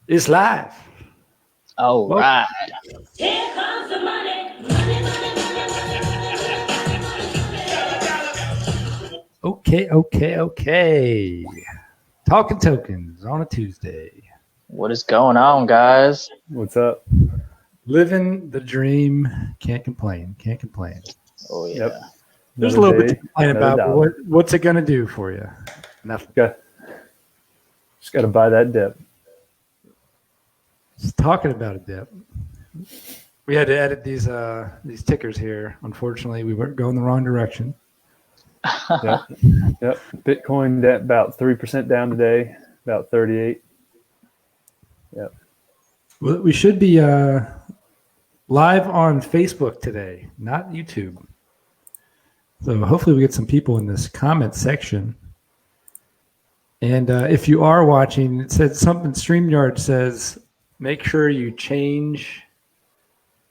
It's live. All right. Here comes the money, money, money, money. Okay. Talking tokens on a Tuesday. What is going on, guys? What's up? Living the dream. Can't complain. Oh, yeah. Yep. There's a little bit to complain about, but what's it going to do for you? Nothing. Just got to buy that dip. Just talking about a dip. We had to edit these tickers here. Unfortunately, we weren't going the wrong direction. Yep. Bitcoin at about 3% down today, about 38. Yep. Well, we should be live on Facebook today, not YouTube. So hopefully we get some people in this comment section. And if you are watching, it said something, StreamYard says, make sure you change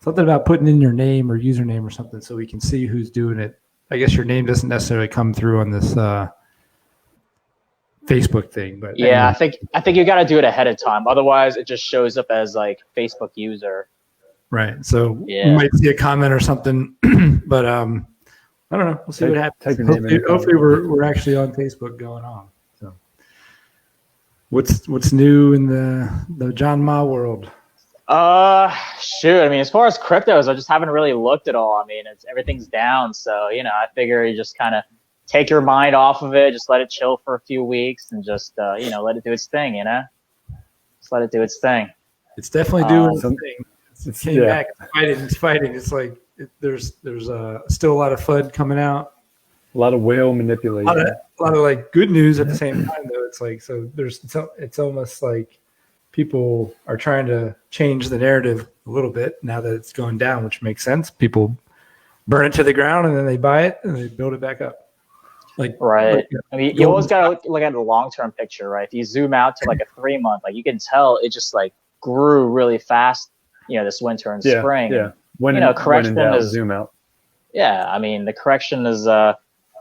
something about putting in your name or username or something so we can see who's doing it. I guess your name doesn't necessarily come through on this Facebook thing, but yeah, anyway. I think you got to do it ahead of time. Otherwise, it just shows up as like Facebook user. Right. So Yeah. you might see a comment or something, but I don't know. We'll see what happens. Type your name in. Hopefully we're actually on Facebook going on. So what's new in the John Ma world? Shoot. I mean, as far as cryptos, I just haven't really looked at all. I mean, everything's down, so I figure you just kind of take your mind off of it, just let it chill for a few weeks, and just let it do its thing. Just let it do its thing. It's definitely doing its thing. It came yeah. back. It's fighting. It's like there's still a lot of FUD coming out. A lot of whale manipulation. A lot of like good news at the same time, though. It's like it's almost like people are trying to change the narrative a little bit now that it's going down, which makes sense. People burn it to the ground and then they buy it and they build it back up. Right. I mean, you always got to look at the long-term picture, right? If you zoom out to like a 3 month, like you can tell it just like grew really fast, this winter and spring. Yeah. When correction is zoom out. Yeah. I mean, the correction is,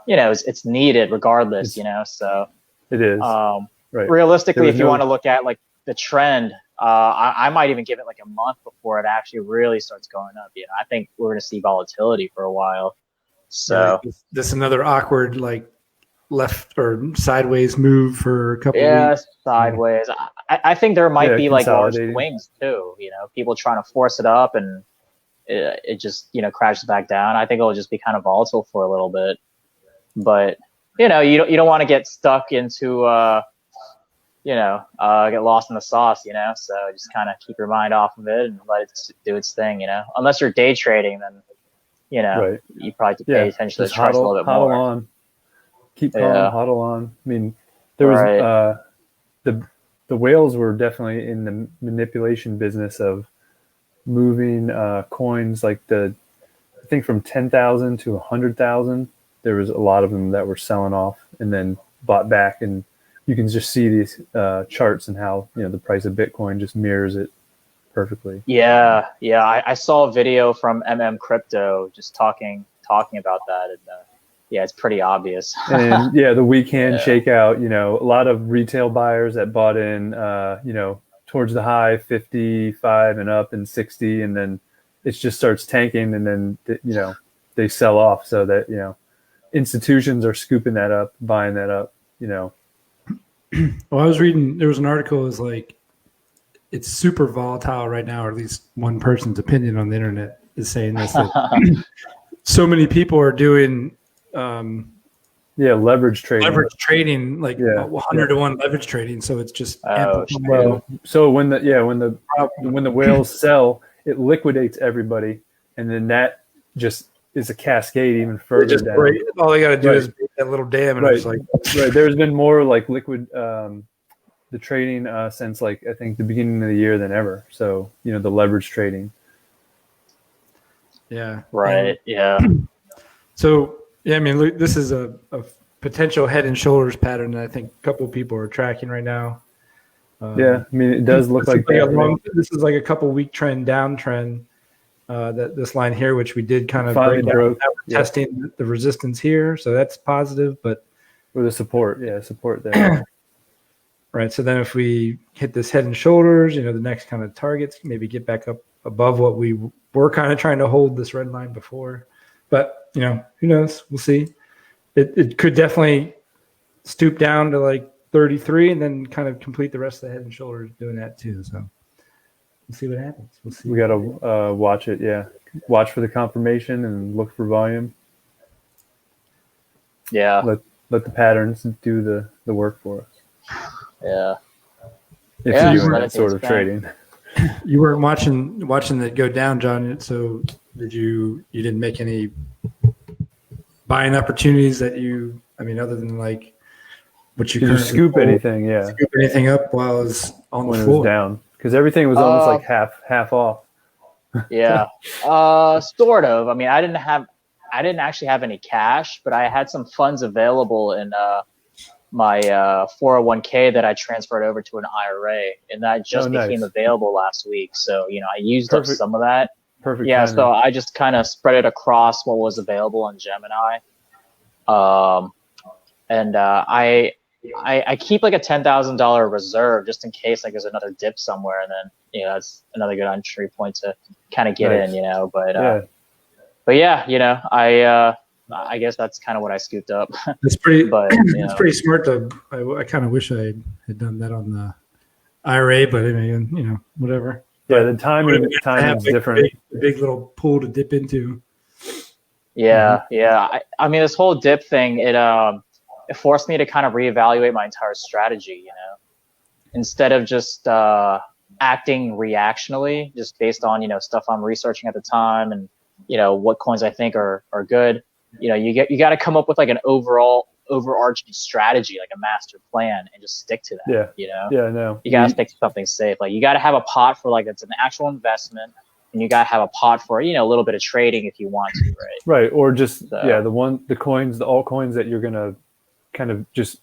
it's needed regardless, so it is. Right. Realistically, if you want to look at like the trend, I might even give it like a month before it actually really starts going up. I think we're going to see volatility for a while. So this another awkward like left or sideways move for a couple of weeks. Sideways. I think there might be like large swings too. People trying to force it up and it just crashes back down. I think it'll just be kind of volatile for a little bit. But you don't want to get stuck into get lost in the sauce. So just kind of keep your mind off of it and let it do its thing. Unless you're day trading, then. Right. You probably have to pay attention to the charts a little bit more. Hodl on. Keep calm, hodl on. I mean, there was the whales were definitely in the manipulation business of moving coins like I think from 10,000 to 100,000. There was a lot of them that were selling off and then bought back, and you can just see these charts and how the price of Bitcoin just mirrors it perfectly. Yeah. I saw a video from Crypto just talking about that, and it's pretty obvious. And the weekend shakeout. A lot of retail buyers that bought in, towards the high 55 and up and 60, and then it just starts tanking, and then they sell off. So that institutions are scooping that up, buying that up. Well, I was reading. There was an article. It was like, it's super volatile right now, or at least one person's opinion on the internet is saying this. That so many people are doing leverage trading, like 100 to 1 leverage trading. So it's just so when the whales sell, it liquidates everybody, and then that just is a cascade even further down. All they got to do is break that little dam, and it's like There's been more like liquid. The trading since like I think the beginning of the year than ever. So the leverage trading. Yeah. Right. Yeah. So I mean, look, this is a potential head and shoulders pattern that I think a couple of people are tracking right now. I mean, it does look like this is like a couple week downtrend. That this line here, which we did kind of break out, testing the resistance here, so that's positive. But with the support, support there. right? So then if we hit this head and shoulders, the next kind of targets, maybe get back up above what we were kind of trying to hold this red line before. But, who knows? We'll see. It could definitely stoop down to like 33 and then kind of complete the rest of the head and shoulders doing that too. So we'll see what happens. We'll see. We got to watch it. Yeah. Watch for the confirmation and look for volume. Yeah. Let the patterns do the work for us. Yeah. If you're doing that sort of trading. You weren't watching that go down, John. So you didn't make any buying opportunities that other than like what you couldn't scoop anything, yeah. Scoop anything up while it was on when the floor. It was down. Because everything was almost like half off. Yeah. Sort of. I mean, I didn't actually have any cash, but I had some funds available in my 401k that I transferred over to an IRA, and that just became available last week. So, I used up some of that. Perfect. Yeah, timing. so I just kind of spread it across what was available on Gemini. And I keep like a $10,000 reserve just in case like there's another dip somewhere, and then that's another good entry point to kind of get in, But yeah, I guess that's kind of what I scooped up. It's pretty, it's pretty smart to. I kind of wish I had done that on the IRA, but I mean, whatever. Yeah, the timing is different. Big little pool to dip into. Yeah, yeah. I mean, this whole dip thing, it forced me to kind of reevaluate my entire strategy. Instead of just acting reactionally, just based on stuff I'm researching at the time and what coins I think are good. You got to come up with like an overarching strategy, like a master plan, and just stick to that. Yeah. You got to stick to something safe. Like you got to have a pot for like it's an actual investment, and you got to have a pot for a little bit of trading if you want to, right? Right, or just the altcoins that you're gonna kind of just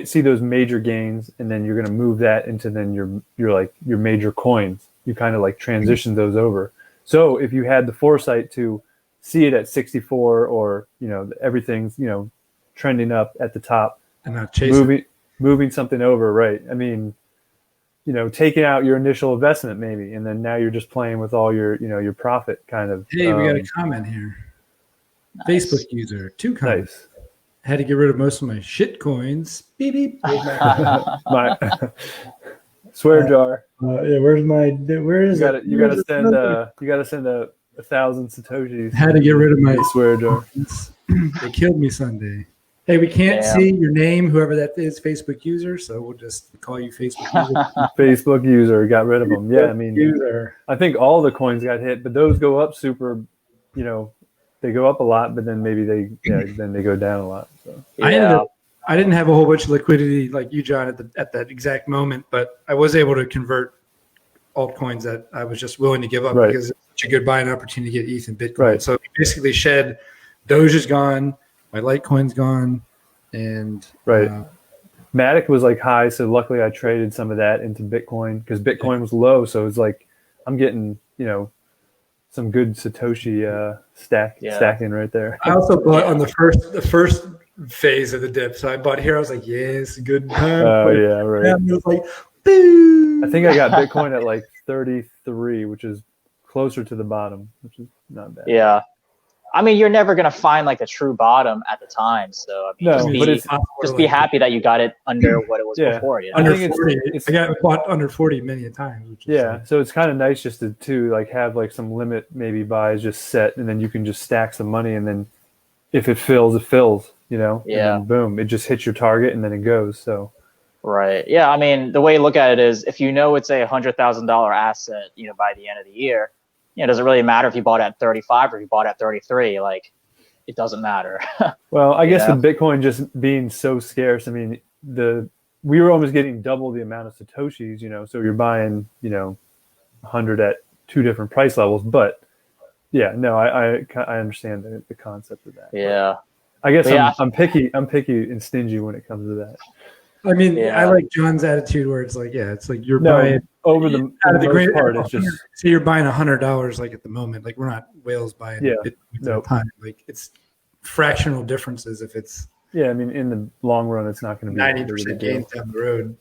see those major gains, and then you're gonna move that into then your major coins. You kind of like transition those over. So if you had the foresight to see it at 64, or everything's trending up at the top, and not chasing, moving something over, right? I mean, taking out your initial investment maybe, and then now you're just playing with all your your profit kind of. Hey, we got a comment here. Nice. Facebook user, 2 comments. Nice. Had to get rid of most of my shit coins. Beep beep. My swear jar. Yeah, where is it? You gotta send 1,000 satoshis. Had to get rid of my swear jar. They killed me Sunday. Hey, we can't see your name, whoever that is, Facebook user, so we'll just call you Facebook user. Facebook user, got rid of them. Yeah, I mean, I think all the coins got hit, but those go up super, they go up a lot, but then maybe then they go down a lot. So. Yeah. I didn't have a whole bunch of liquidity like you, John, at that exact moment, but I was able to convert altcoins that I was just willing to give up because it's such a good buying opportunity to get ETH and Bitcoin. Right. So basically shed, Doge is gone, my Litecoin's gone, and Matic was like high, so luckily I traded some of that into Bitcoin because Bitcoin was low, so it's like I'm getting some good Satoshi stacking right there. I also bought on the first phase of the dip, so I bought here. I was like, yes, good time. Oh yeah, right. And it was like, boo. I think I got Bitcoin at like 33, which is closer to the bottom, which is not bad. Yeah. I mean, you're never going to find like the true bottom at the time. So I mean, just be happy that you got it under what it was before. Under 40. I got bought under 40 many times. So it's kind of nice just to like have like some limit maybe buys just set, and then you can just stack some money, and then if it fills, it fills. And then boom, it just hits your target, and then it goes. So. Right. Yeah. I mean, the way you look at it is if it's a $100,000 asset, by the end of the year, it doesn't really matter if you bought at 35 or if you bought at 33. Like, it doesn't matter. Well, I guess with Bitcoin just being so scarce, I mean, we were almost getting double the amount of Satoshis, so you're buying, 100 at 2 different price levels. But yeah, no, I understand the concept of that. Yeah. But I guess I'm picky and stingy when it comes to that. I mean, I like John's attitude where it's like, you're buying over the most part. It's just so you're buying $100 like at the moment. Like we're not whales buying it at the time. Like it's fractional differences if it's Yeah, I mean, in the long run, it's not going to be 90% gains down the road.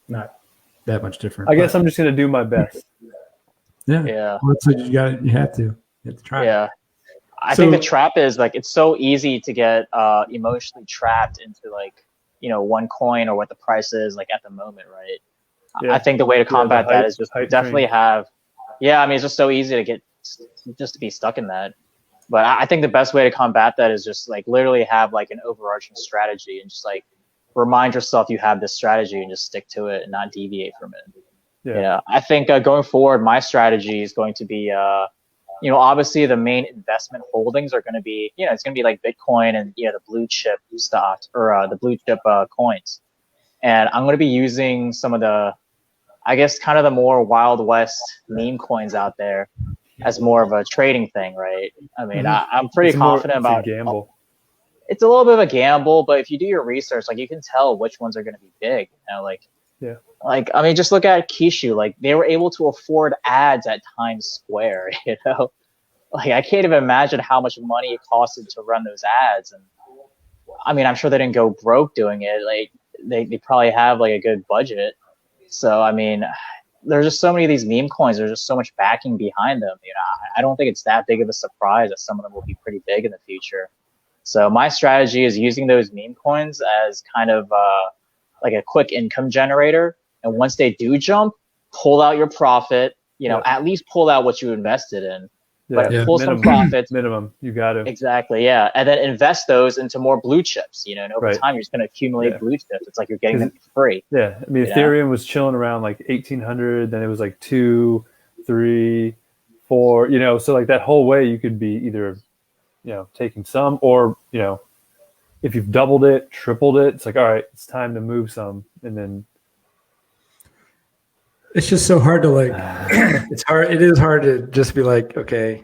Not that much different. I guess I'm just going to do my best. Yeah. Yeah. Well, that's what you got. You have to try. Yeah. I So- think the trap is like it's so easy to get emotionally trapped into like, one coin or what the price is like at the moment, right? Yeah. I think the way to combat the hype- that is just hype definitely train. have, I mean, it's just so easy to get just to be stuck in that. But I think the best way to combat that is just like literally have like an overarching strategy and just like remind yourself you have this strategy and just stick to it and not deviate from it. Yeah. I think going forward, my strategy is going to be, obviously the main investment holdings are going to be, it's going to be like Bitcoin and the blue chip stocks or the blue chip coins. And I'm going to be using some of the, I guess, kind of the more Wild West meme coins out there as more of a trading thing, right? I mean, I'm pretty confident about a gamble. It's a little bit of a gamble, but if you do your research, like you can tell which ones are going to be big. Yeah. Like, I mean, just look at Kishu. Like, they were able to afford ads at Times Square, Like, I can't even imagine how much money it costed to run those ads. And, I mean, I'm sure they didn't go broke doing it. Like, they probably have, like, a good budget. So, I mean, there's just so many of these meme coins. There's just so much backing behind them. I don't think it's that big of a surprise that some of them will be pretty big in the future. So my strategy is using those meme coins as kind of like a quick income generator. And once they do jump, pull out your profit, at least pull out what you invested in. But pull some profits. Minimum, you got to. Exactly, yeah. And then invest those into more blue chips, and over time you're just going to accumulate blue chips. It's like you're getting them for free. Yeah, I mean, Ethereum was chilling around like 1,800, then it was like 2, 3, 4, so like that whole way you could be either, taking some or, if you've doubled it, tripled it, it's like, all right, it's time to move some. And then it's just so hard to like, it is hard to just be like, okay,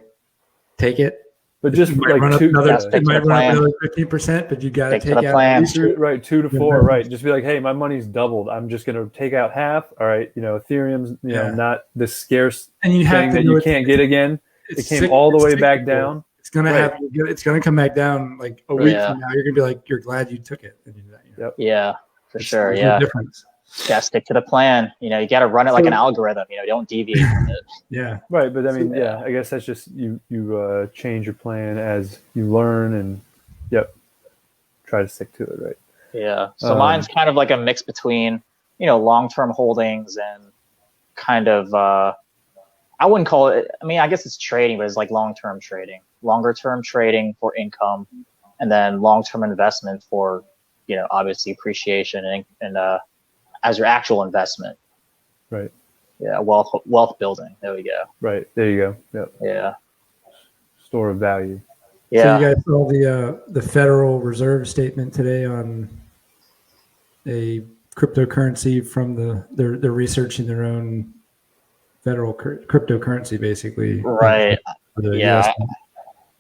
take it. But just you might like run up another 15%, but you got to take out at least 2 to 4, right? Just be like, hey, my money's doubled. I'm just going to take out half. All right, Ethereum's not this scarce and you thing that you can't get again. It came all the way back down. It's gonna it's gonna come back down like a week from now. You're gonna be like, you're glad you took it. Yep. Yeah, for sure. There's Yeah. no difference. You gotta stick to the plan. You gotta run it like an algorithm. Don't deviate from it. Yeah. Right, but I mean, I guess that's just you change your plan as you learn and try to stick to it, right? Yeah. So mine's kind of like a mix between, long-term holdings and kind of I wouldn't call it, I mean, I guess it's trading, but it's like long-term trading. Longer-term trading for income, and then long-term investment for, obviously appreciation and as your actual investment. Right. Yeah, wealth building. There we go. Right. There you go. Yep. Yeah. Store of value. Yeah. So you guys saw the Federal Reserve statement today on a cryptocurrency from they're researching their own federal cryptocurrency, basically. Right. Yeah.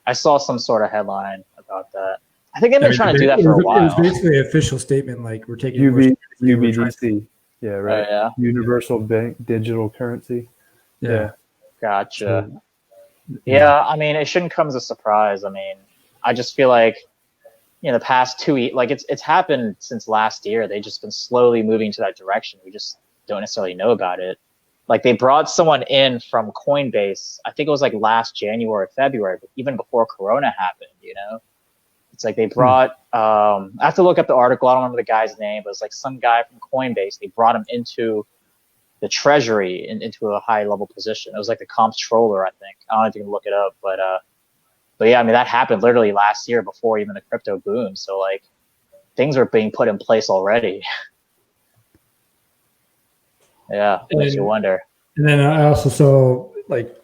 I saw some sort of headline about that. I think they've been trying to do that for a while. It was basically an official statement, like we're taking UBDC. Yeah, right. Yeah. Universal Bank Digital Currency. Yeah. Gotcha. Yeah, I mean, it shouldn't come as a surprise. I mean, I just feel like, the past 2 years, like it's happened since last year. They've just been slowly moving to that direction. We just don't necessarily know about it. Like they brought someone in from Coinbase. I think it was like last January, February, but even before Corona happened, It's like they brought, I have to look up the article. I don't remember the guy's name, but it's like some guy from Coinbase. They brought him into the treasury into a high level position. It was like the comptroller, I think. I don't know if you can look it up, but yeah, I mean, that happened literally last year before even the crypto boom. So like things are being put in place already. Yeah, it makes you wonder. And then I also saw, like,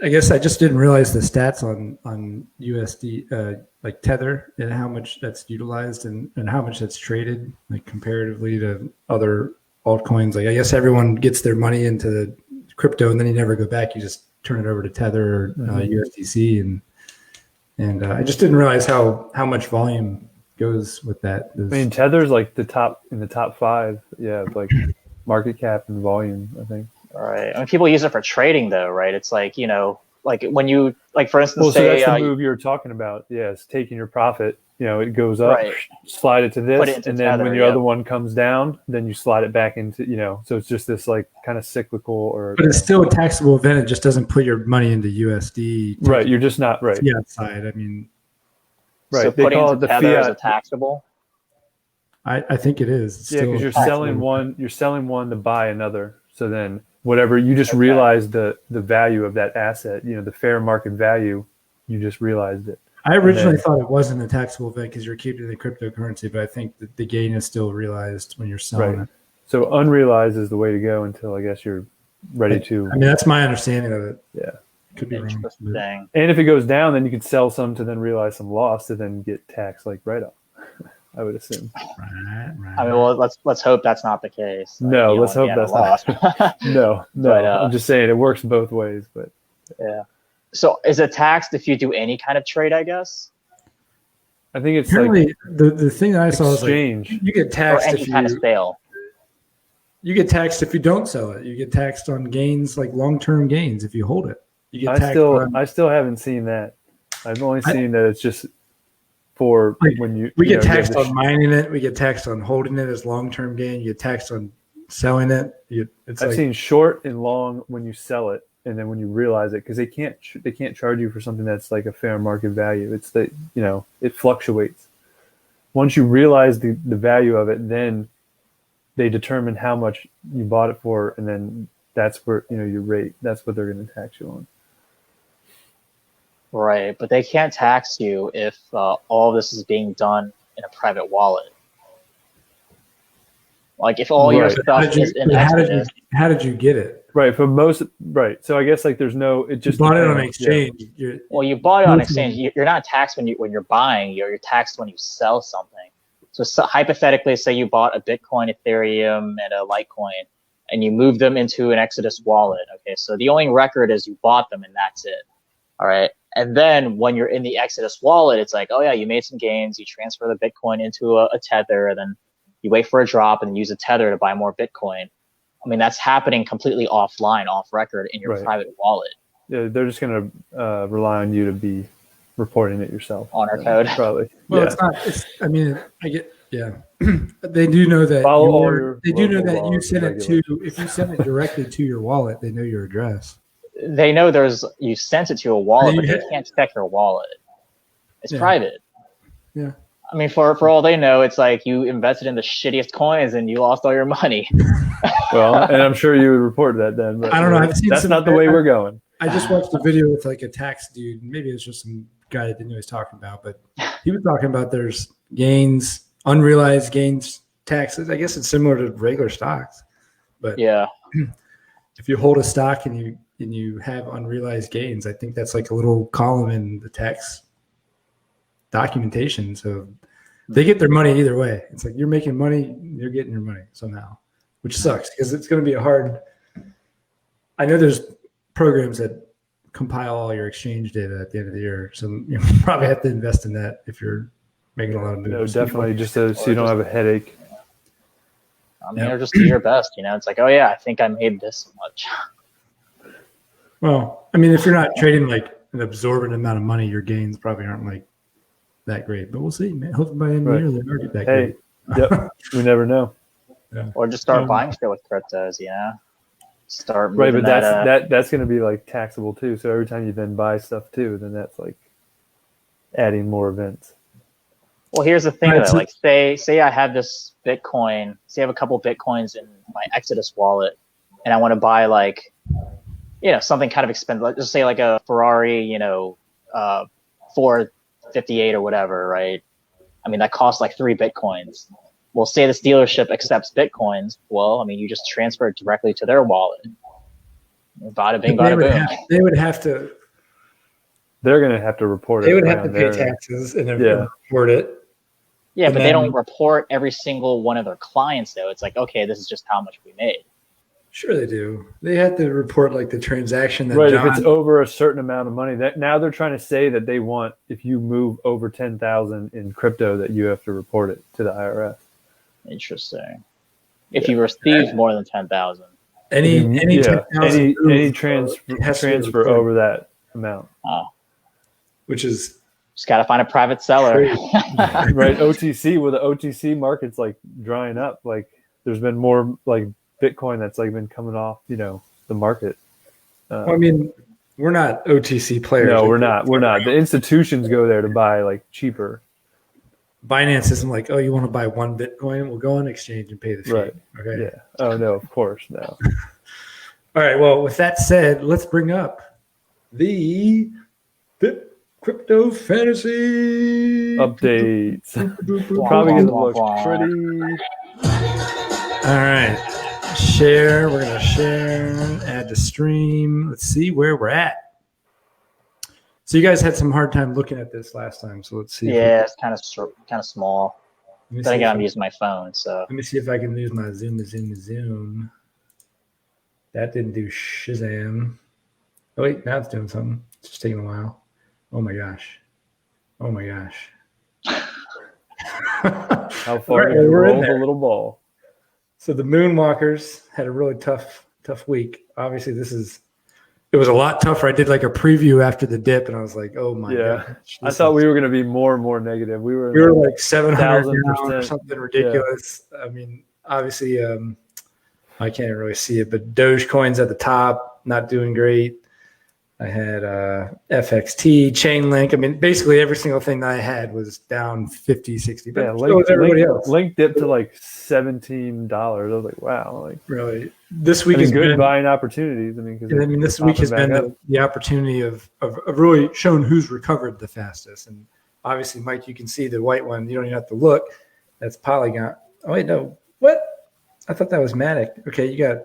I guess I just didn't realize the stats on USD, like Tether, and how much that's utilized and how much that's traded, like comparatively to other altcoins. Like I guess everyone gets their money into the crypto and then you never go back. You just turn it over to Tether or USDC, and I just didn't realize how much volume goes with that. I mean, Tether's like in the top 5. Yeah, like market cap and volume, I think. All right. I mean, people use it for trading, though, right? It's like, like when you, like, for instance, so that's the move you were talking about. Yeah, it's taking your profit it goes up, Right. slide it to Put this, it into and then when Tether, your yep. other one comes down, then you slide it back into, so it's just this like kind of cyclical or. But it's still a taxable event. It just doesn't put your money into USD. Right. You're just not right. Fiat side. I mean, right. So They putting call it into the Tether is fiat. a taxable. I think it is. It's Yeah, still because you're taxable. selling one to buy another. So then whatever you just realized the value of that asset, the fair market value, you just realized it. I originally thought it wasn't a taxable event because you're keeping the cryptocurrency, but I think that the gain is still realized when you're selling it. So unrealized is the way to go until I guess you're ready to. I mean, that's my understanding of it. Yeah. Could be wrong. Interesting. And if it goes down, then you could sell some to then realize some loss to then get taxed like write off. I would assume. Right. I mean, well, let's hope that's not the case. No, let's hope that's not. No. But, I'm just saying it works both ways, but yeah. So is it taxed if you do any kind of trade? I guess. I think it's apparently like the thing that I saw is like exchange. you get Or taxed any if kind of sale. you get taxed if you don't sell it. You get taxed on gains, like long-term gains, if you hold it. You get taxed I still haven't seen that. I've only seen that it's just for like, when you. We you get know, taxed on mining it. We get taxed on holding it as long-term gain. You get taxed on selling it. I've seen short and long when you sell it, and then when you realize it, because they can't charge you for something that's like a fair market value. It's that it fluctuates. Once you realize the value of it, then they determine how much you bought it for, and then that's where your rate. That's what they're going to tax you on. Right, but they can't tax you if all of this is being done in a private wallet. Like if all your stuff is in Exodus. How did you get it? Right, for most. Right, so I guess like there's no. It just you bought it on exchange. Yeah. Well, you bought it on exchange. You're not taxed when you're buying. You're taxed when you sell something. So hypothetically, say you bought a Bitcoin, Ethereum, and a Litecoin, and you move them into an Exodus wallet. Okay, so the only record is you bought them, and that's it. All right. And then when you're in the Exodus wallet, it's like, oh yeah, you made some gains. You transfer the Bitcoin into a tether, and then you wait for a drop and use a tether to buy more Bitcoin. I mean, that's happening completely offline, off record in your private wallet. Yeah, they're just going to rely on you to be reporting it yourself. Honor code. Probably. Well, it's not. I mean, I get. Yeah, they do know that. They do know that you send it to. If you send it directly to your wallet, they know your address. They know you sent it to a wallet, but they can't check your wallet. It's private. Yeah. I mean, for all they know, it's like you invested in the shittiest coins and you lost all your money. Well, and I'm sure you would report that then. But I don't know. I've seen that's not the way we're going. I just watched a video with like a tax dude. Maybe it's just some guy that didn't know what he was talking about, but he was talking about there's gains, unrealized gains taxes. I guess it's similar to regular stocks, but yeah, if you hold a stock and you have unrealized gains, I think that's like a little column in the tax documentation. So they get their money either way. It's like you're making money, you're getting your money somehow, which sucks because it's going to be a hard. I know there's programs that compile all your exchange data at the end of the year, so you probably have to invest in that if you're making a lot of moves. No, definitely, just so you don't have a headache. I mean, or just do your best. It's like, oh yeah, I think I made this much. Well, I mean, if you're not trading like an absorbent amount of money, your gains probably aren't like that great. But we'll see, man. Hopefully by the end of the year they are that great. Yep, we never know. Yeah. Or just start buying shit with cryptos, Start right, but that's going to be like taxable too. So every time you then buy stuff too, then that's like adding more events. Well, here's the thing, though. Like, say I have this Bitcoin. Say I have a couple Bitcoins in my Exodus wallet, and I want to buy like, something kind of expensive. Let's just say like a Ferrari, 458 or whatever, right? I mean, that costs like 3 Bitcoins. Well, say this dealership accepts Bitcoins. Well, I mean, you just transfer it directly to their wallet. Bada bing, bada boom. They would have to. They're going to have to report it. They would have to pay taxes and then report it. Yeah, but they don't report every single one of their clients, though. It's like, okay, this is just how much we made. Sure, they do. They have to report like the transaction that if it's over a certain amount of money. That now they're trying to say that they want, if you move over 10,000 in crypto, that you have to report it to the IRS. Interesting. If you receive more than 10,000, any transfer over that amount, which is Just got to find a private seller. Right, OTC. Well, the OTC market's like drying up. Like there's been more like Bitcoin that's like been coming off, the market. Well, I mean, we're not OTC players. No, we're not. We're not. The institutions go there to buy like cheaper. Binance isn't like, oh, you want to buy one Bitcoin? We'll go on exchange and pay the fee. Right. Okay. Yeah. Oh no, of course no. All right. Well, with that said, let's bring up the crypto fantasy Updates. Probably gonna look pretty. All right. Share. We're gonna share. Add to stream. Let's see where we're at. So you guys had some hard time looking at this last time. So let's see. Yeah, it's kind of small. But again, I'm using my phone, so. Let me see if I can use my zoom. That didn't do shazam. Oh wait, now it's doing something. It's just taking a while. Oh my gosh. How far you roll the little ball? So the Moonwalkers had a really tough week. Obviously, it was a lot tougher. I did like a preview after the dip, and I was like, "Oh my god!" I thought we were going to be more and more negative. We were like 700 or something ridiculous. Yeah. I mean, obviously, I can't really see it, but Dogecoin's at the top, not doing great. I had FXT, Chainlink. I mean, basically every single thing that I had was down 50, 60. But so was everybody else. Link dipped to like $17. I was like, wow. Like really, this week is good buying opportunities. I mean, this week has been the opportunity of really showing who's recovered the fastest. And obviously, Mike, you can see the white one. You don't even have to look. That's Polygon. Oh wait, no. What? I thought that was Matic. Okay, you got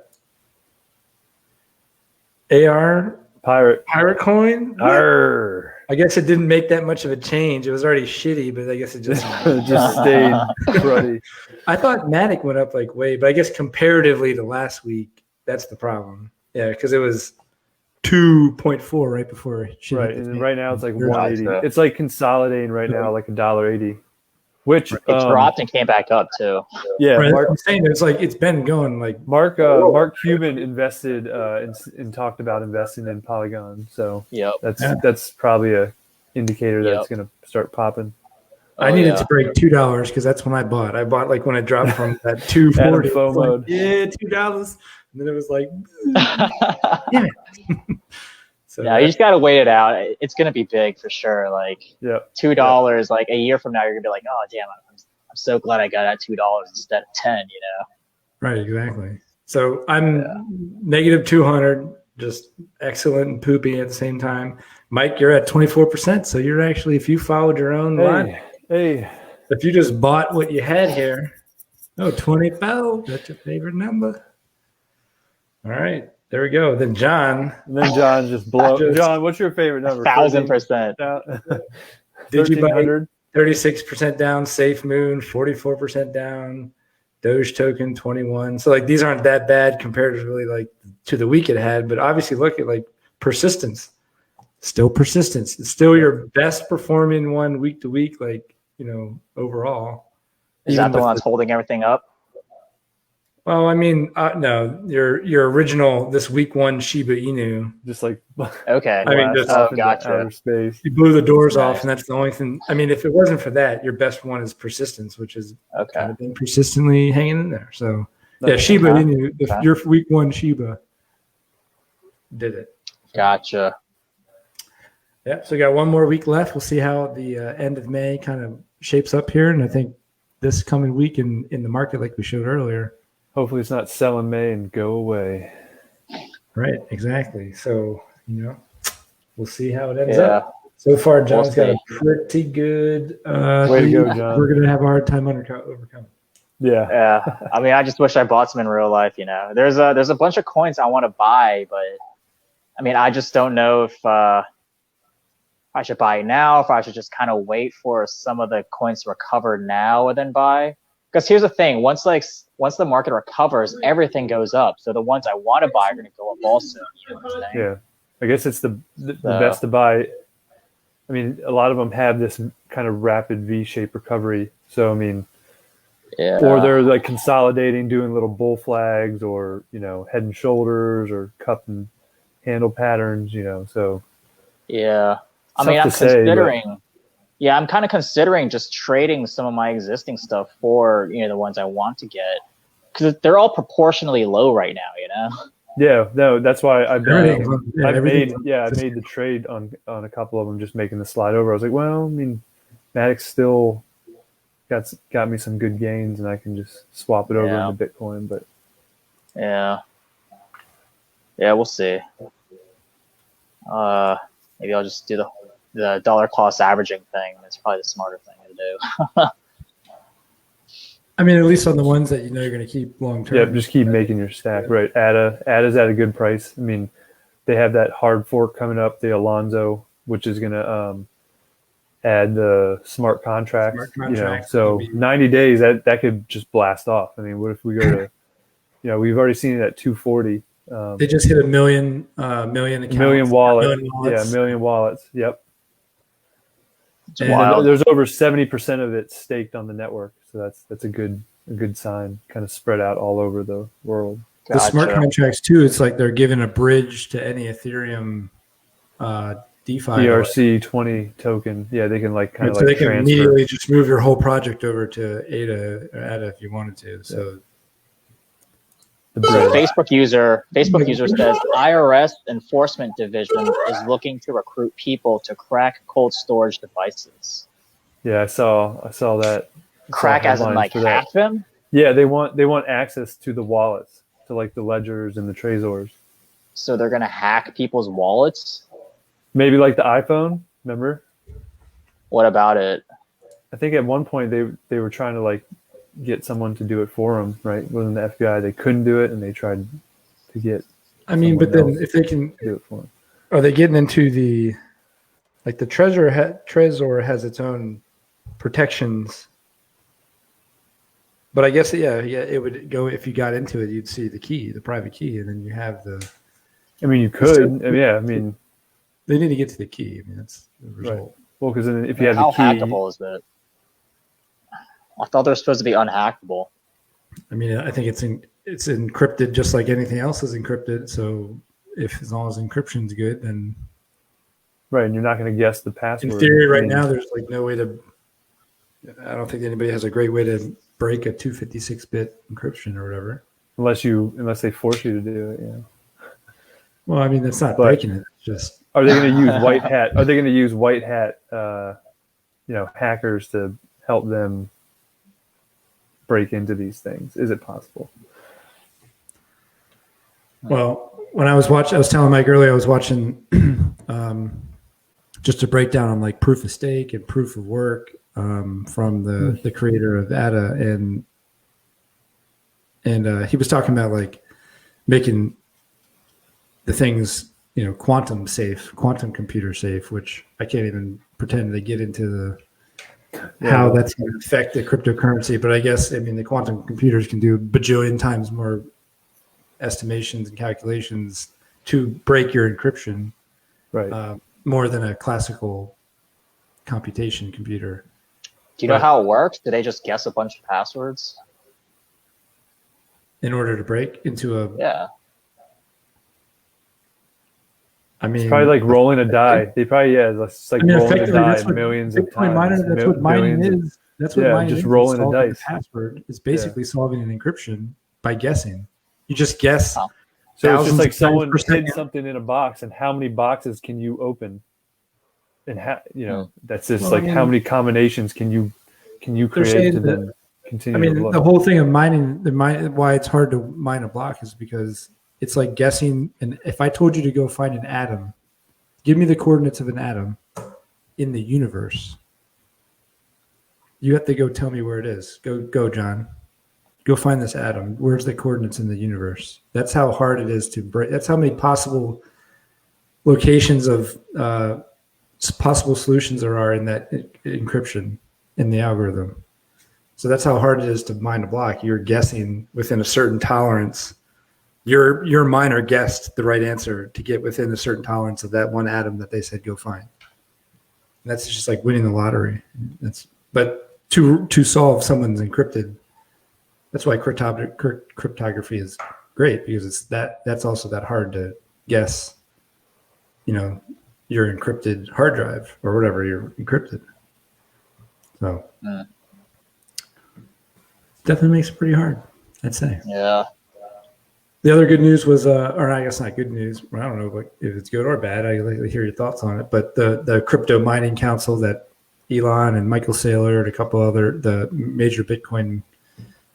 AR. Pirate coin. I guess it didn't make that much of a change. It was already shitty, but I guess it just stayed cruddy. I thought Matic went up like way, but I guess comparatively to last week, that's the problem. Yeah, because it was 2.4 right before. Right, and right now it's like 180. It's like consolidating right now, like $1.80. Which it dropped and came back up too. Yeah, right, I'm saying it's been going like Mark Cuban invested and talked about investing in Polygon, so that's probably a indicator that it's going to start popping. I needed to break $2 because that's when I bought. I bought like when it dropped from that 240. Like, yeah, $2, and then it was like, damn it. So you just gotta wait it out. It's gonna be big for sure. Like $2, like a year from now, you're gonna be like, oh damn, I'm so glad I got at $2 instead of 10. Right, exactly. So I'm negative 200, just excellent and poopy at the same time. Mike, you're at 24%. So you're actually, if you followed your own line, if you just bought what you had here, 25. That's your favorite number. All right. There we go. Then John. And then John just blow. John, what's your favorite number? 1,000%. Did you buy 36% down? Safe Moon 44% down. Doge token 21. So like these aren't that bad comparatively like to the week it had, but obviously look at like persistence. Still persistence. It's still your best performing one week to week, like overall. Is that the one that's holding everything up? Well, I mean, no, your original this week one Shiba Inu. Just like okay. I mean, just gotcha. Space. You blew the doors off, and that's the only thing. I mean, if it wasn't for that, your best one is persistence, which is kind of been persistently hanging in there. So Shiba Inu, your week one Shiba did it. Gotcha. Yeah, so we got one more week left. We'll see how the end of May kind of shapes up here, and I think this coming week in the market, like we showed earlier. Hopefully it's not sell in May and go away. Right, exactly. So, we'll see how it ends up. So far, John's got a pretty good way to go, John. We're going to have a hard time overcoming. Yeah. I mean, I just wish I bought some in real life, There's a bunch of coins I want to buy, but I mean, I just don't know if I should buy now, if I should just kind of wait for some of the coins to recover now and then buy. Because here's the thing, once the market recovers, everything goes up. So the ones I want to buy are going to go up also. Yeah, I guess it's the best to buy. I mean, a lot of them have this kind of rapid V-shaped recovery. So I mean, or they're like consolidating, doing little bull flags, or head and shoulders, or cup and handle patterns. So I mean, I'm considering Yeah, I'm kind of considering just trading some of my existing stuff for, the ones I want to get, because they're all proportionally low right now. Yeah, no, that's why I made the trade on a couple of them, just making the slide over. I was like, well, I mean, Maddox still got me some good gains, and I can just swap it over into Bitcoin. But yeah, we'll see. Maybe I'll just do the dollar cost averaging thing. That's probably the smarter thing to do. I mean, at least on the ones that you're going to keep long term. Yeah, just keep making your stack. Right. ADA's at a good price. I mean, they have that hard fork coming up, the Alonzo, which is going to add the smart contracts. So 90 days, that could just blast off. I mean, what if we go to, we've already seen it at 240. They just hit a million accounts. Million wallets. Yeah, million wallets. Yep. And there's over 70% of it staked on the network. So that's a good sign, kind of spread out all over the world. The smart contracts too, it's like they're giving a bridge to any Ethereum DeFi. ERC20 token. Yeah, they can like kind of so like they can transfer. immediately just move your whole project over to ADA if you wanted to. So Facebook user says IRS enforcement division is looking to recruit people to crack cold storage devices. Yeah, I saw that. Crack as in like hack them? Yeah, they want access to the wallets, to like the ledgers and the Trezors. So they're gonna hack people's wallets? Maybe like the iPhone, remember? What about it? I think at one point they were trying to like get someone to do it for them, right? Wasn't the FBI? They couldn't do it, and they tried to get. I mean, but then if they can do it for them, are they getting into the Trezor has its own protections? But I guess it would go if you got into it, you'd see the key, the private key, and then you have the. I mean, you could. I mean, they need to get to the key. I mean, that's the result. Right. Well, because then if you have how the key, hackable is it? I thought they're supposed to be unhackable. I mean, I think it's encrypted just like anything else is encrypted. So as long as encryption's good, then right, and you're not going to guess the password. In theory, right now, there's like no way to. I don't think anybody has a great way to break a 256-bit encryption or whatever. Unless they force you to do it, yeah. Well, I mean, that's not breaking it. It's just. Are they going to use white hat? Are they going to use white hat? Hackers to help them break into these things? Is it possible? Well, when I was telling Mike earlier, I was watching just a breakdown on like proof of stake and proof of work from the creator of ADA, and he was talking about like making the things quantum computer safe, which I can't even pretend to get into how that's going to affect the cryptocurrency. But I guess, the quantum computers can do a bajillion times more estimations and calculations to break your encryption, right? More than a classical computation computer. Do you know how it works? Do they just guess a bunch of passwords in order to break into a? Yeah. I mean, it's probably like rolling a die. They probably it's like rolling a die millions of times. That's what mining is. That's what mining just is. Rolling a dice. Password is basically solving an encryption by guessing. You just guess. So it's just like someone hid something in a box, and how many boxes can you open? And that's just how many combinations can you create to then continue? The whole thing of mining, why it's hard to mine a block is because it's like guessing. And if I told you to go find an atom, give me the coordinates of an atom in the universe, you have to go tell me where it is. Go, John. Go find this atom. Where's the coordinates in the universe? That's how hard it is to break. That's how many possible locations of possible solutions there are in that encryption in the algorithm. So that's how hard it is to mine a block. You're guessing within a certain tolerance. Your miner guessed the right answer to get within a certain tolerance of that one atom that they said go find. And that's just like winning the lottery. But to solve someone's encrypted. That's why cryptography is great, because that's also that hard to guess, your encrypted hard drive or whatever you're encrypted. So definitely makes it pretty hard, I'd say. Yeah. The other good news was, or I guess not good news. I don't know if it's good or bad. I'd like to hear your thoughts on it. But the crypto mining council that Elon and Michael Saylor and a couple other the major Bitcoin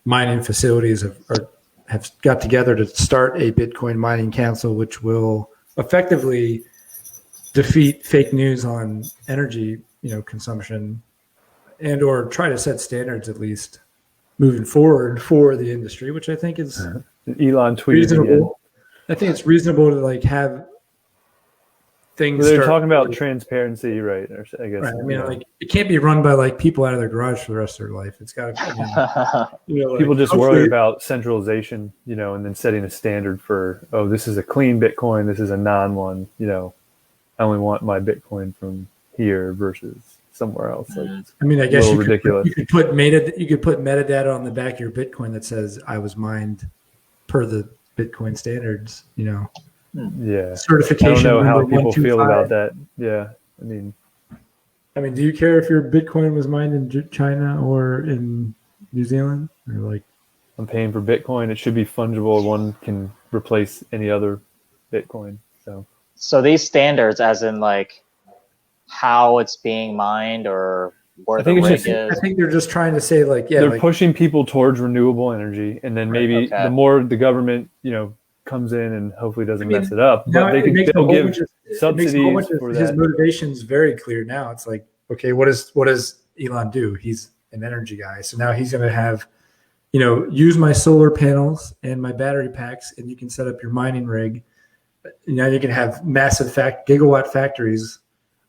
mining facilities have got together to start a Bitcoin mining council, which will effectively defeat fake news on energy, consumption, and or try to set standards at least moving forward for the industry, which I think is Elon tweeted reasonable. again. I think it's reasonable to have things. Well, they're talking about transparency, right? Or I guess. Right. I mean, it can't be run by people out of their garage for the rest of their life. It's got to. People just worry about centralization, and then setting a standard for, this is a clean Bitcoin, this is a non one. I only want my Bitcoin from here versus somewhere else. I guess ridiculous. You could put metadata on the back of your Bitcoin that says I was mined per the Bitcoin standards. Yeah. Certification. I don't know how people feel about that. Yeah. I mean, do you care if your Bitcoin was mined in China or in New Zealand? Or I'm paying for Bitcoin. It should be fungible. One can replace any other Bitcoin. So these standards, as in how it's being mined or where the rig is. I think they're just trying to say they're pushing people towards renewable energy, and then maybe the more the government comes in and hopefully doesn't mess it up, but they'll give subsidies for that. His motivation is very clear now. It's okay, what does Elon do? He's an energy guy, so now he's going to have use my solar panels and my battery packs, and you can set up your mining rig. Now you can have massive gigawatt factories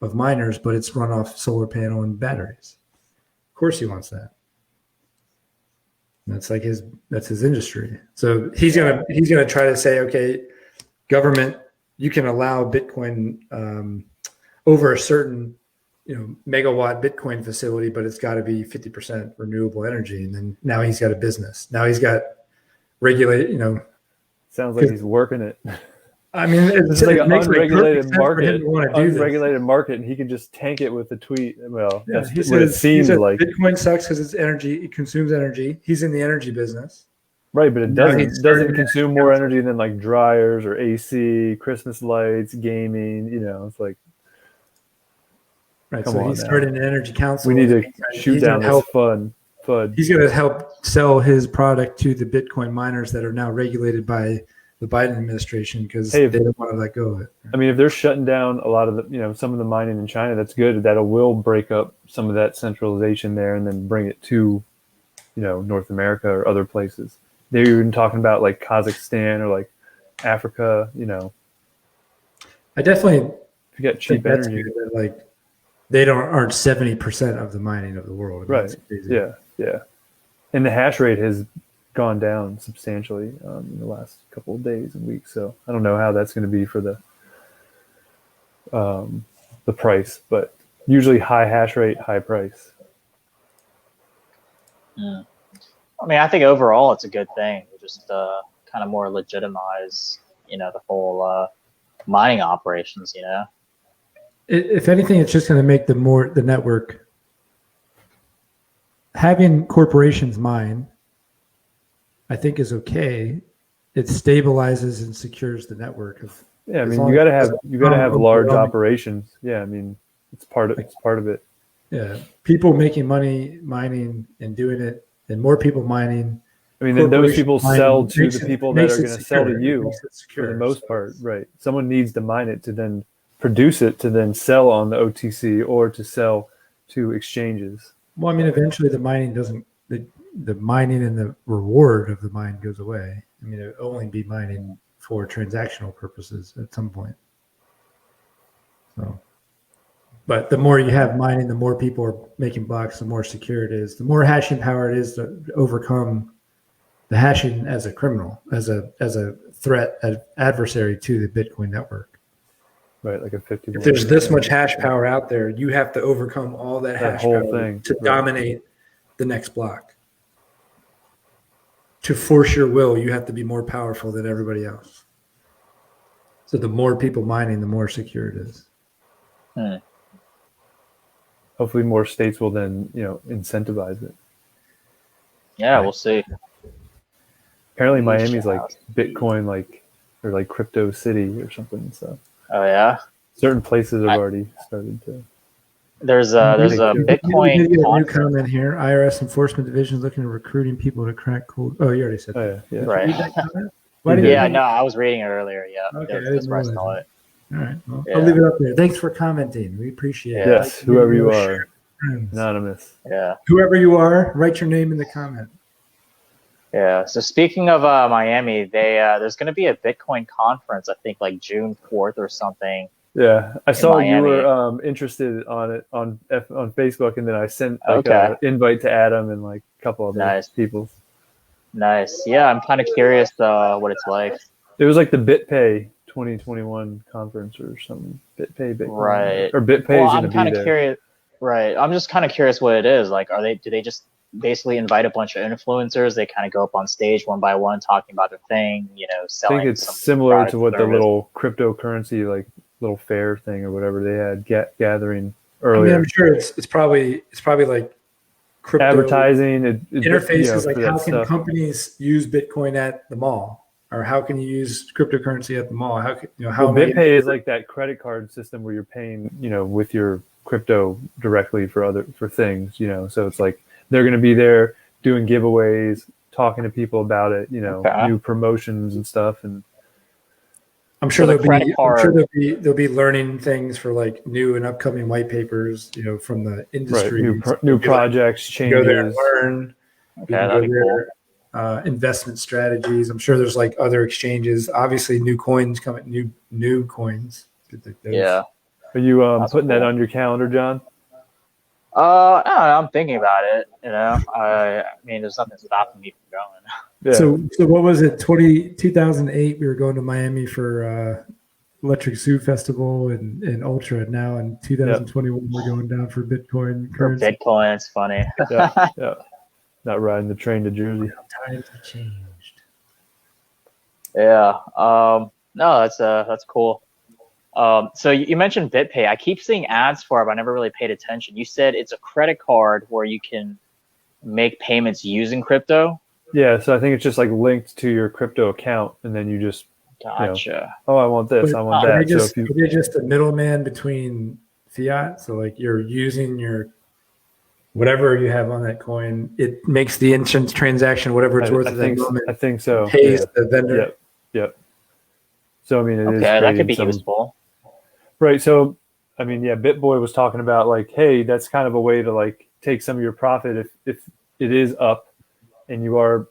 of miners, but it's run off solar panel and batteries. Of course, he wants that. That's his industry. So he's gonna try to say, okay, government, you can allow Bitcoin over a certain megawatt Bitcoin facility, but it's got to be 50% renewable energy. And then now he's got a business. Now he's got regulated. Sounds like he's working it. It's like an unregulated market. Unregulated market, and he can just tank it with a tweet. Well, that's what it seems like. Bitcoin sucks because it's energy. It consumes energy. He's in the energy business, right? But it doesn't consume more energy than dryers or AC, Christmas lights, gaming. It's like right. So he's starting an energy council. We need to shoot down this FUD. He's going to help sell his product to the Bitcoin miners that are now regulated by the Biden administration because they don't want to let go of it. If they're shutting down a lot of the, some of the mining in China, that's good. That will break up some of that centralization there and then bring it to, North America or other places. They're even talking about Kazakhstan or Africa, I definitely if you got cheap energy. They aren't 70% of the mining of the world. Right. Yeah. And the hash rate has gone down substantially in the last couple of days and weeks. So I don't know how that's going to be for the price, but usually high hash rate, high price. Yeah. I think overall it's a good thing. Just kind of more legitimize, the whole mining operations. If anything, it's just going to make the network having corporations mine. I think is okay. It stabilizes and secures the network. You got to have large operations. Yeah, it's part of it. Yeah, people making money mining and doing it, and more people mining. Then those people sell to the people that are going to sell to you for the most part, right? Someone needs to mine it to then produce it to then sell on the OTC or to sell to exchanges. Well, eventually the mining doesn't. The mining and the reward of the mine goes away. It'll only be mining for transactional purposes at some point. So, but the more you have mining, the more people are making blocks, the more secure it is, the more hashing power it is to overcome the hashing as a criminal, as a threat, adversary to the Bitcoin network. Right, like a 50. If there's this much hash power out there, you have to overcome all that hash whole power thing to dominate the next block. To force your will, you have to be more powerful than everybody else. So the more people mining, the more secure it is. hopefully more states will then, incentivize it. Yeah, we'll see. Apparently Miami's like Bitcoin, or like crypto city or something. So Oh yeah, certain places have already started to. There's a We Bitcoin did get a new conference. comment here. IRS enforcement division is looking at recruiting people to crack cold. Oh, you already said that. Oh yeah, yeah. Right. Read that comment? Why You did did. Yeah, no, I was reading it earlier. Yeah, Okay, I that's didn't where I realize saw that. it. All right. Well, Yeah. I'll leave it up there. Thanks for commenting. We appreciate it. Yes, whoever you Share are, it with friends. anonymous. Yeah. Whoever you are, write your name in the comment. Yeah. So speaking of Miami, there's going to be a Bitcoin conference. I think like June 4th or something. Yeah, I saw you Miami. were interested on it on Facebook, and then I sent Okay. an invite to Adam and like a couple other Nice. people. Nice. Yeah, I'm kind of curious what it's like. It was like the BitPay 2021 conference or something. BitPay, Bitcoin, Right. or BitPay Well, is going I'm to kind be of there. curious. Right. I'm just kind of curious what it is. Like, do they just basically invite a bunch of influencers? They kind of go up on stage one by one, talking about their thing, I selling. think it's some similar product to or what the service. little cryptocurrency little fair thing or whatever they had gathering I earlier. mean, I'm sure it's probably like crypto Advertising interfaces. Like, for how that can stuff. companies use Bitcoin at the mall, or how can you use cryptocurrency at the mall? How can Well, BitPay is like that credit card system where you're paying, with your crypto directly for things, So it's like they're going to be there doing giveaways, talking to people about it, Okay. new promotions and stuff. And I'm sure So they'll be learning things for like new and upcoming white papers, from the industry. new projects, Go there and changes. learn. Okay, that'd be cool. Investment strategies. I'm sure there's like other exchanges. Obviously, new coins coming. New coins. Yeah. Are you putting that cool. on your calendar, John? I don't know, I'm thinking about it. I mean, there's nothing stopping me from going. Yeah. So what was it? 2008. We were going to Miami for Electric Zoo Festival and Ultra. Now in 2021, we're going down for Bitcoin For currency. Bitcoin, it's funny. Yeah. Not riding the train to Jersey. Times have changed. Yeah. No, that's cool. So you mentioned BitPay. I keep seeing ads for it, but I never really paid attention. You said it's a credit card where you can make payments using crypto. Yeah, so I think it's just like linked to your crypto account, and then you just Gotcha. oh, I want this, I want that. Are they just a middleman between fiat? So like you're using your whatever you have on that coin, it makes the instant transaction, whatever it's worth at that moment. I think so. Pays the vendor. Yep. So I mean, it is that could be useful. Right. So I mean, yeah, BitBoy was talking about like, hey, that's kind of a way to like take some of your profit if it is up and you are,